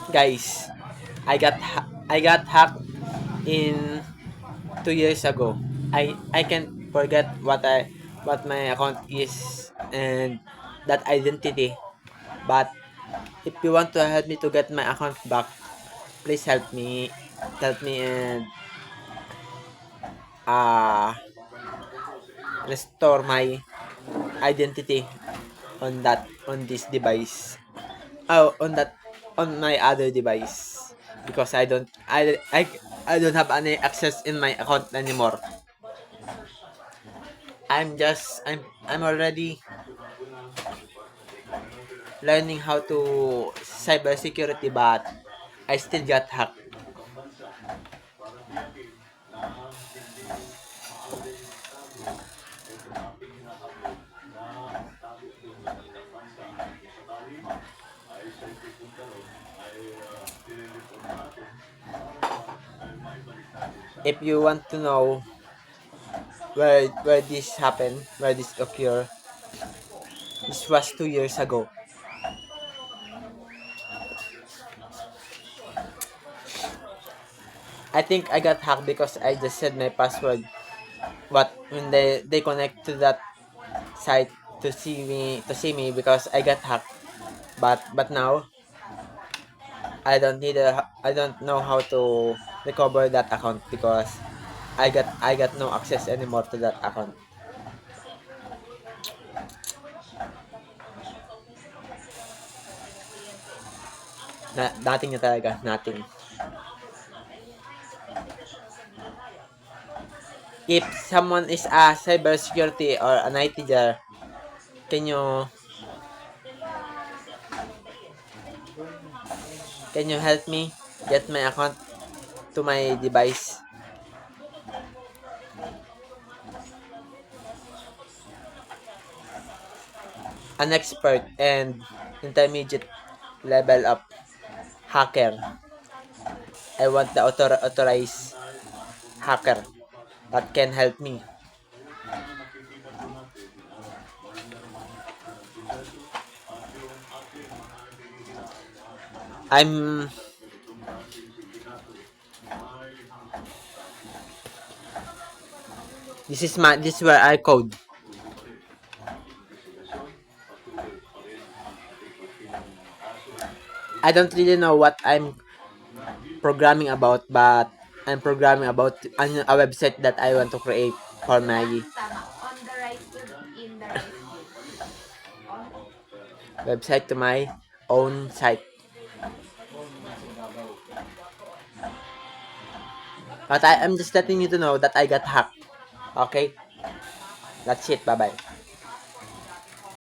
Guys, I got hacked in 2 years ago. I can't forget what my account is and that identity. But if you want to help me to get my account back, please help me and uh restore my identity on this device. Oh, on my other device because I don't have any access in my account anymore. I'm already learning how to cybersecurity, but I still got hacked. If you want to know where this happened, where this occurred, this was 2 years ago. I think I got hacked because I just said my password. But when they connect to that site to see me because I got hacked. But now I don't know how to recover that account because I got no access anymore to that account. Nothing na talaga, nothing. If someone is a cybersecurity or an IT jar, can you can you help me get my account to my device? An expert and intermediate level of hacker. I want the authorized hacker that can help me. I'm this is where I code. I don't really know what I'm programming about, but I'm programming about a website that I want to create for my website to my own site. But I'm just letting you to know that I got hacked. Okay? That's it. Bye-bye.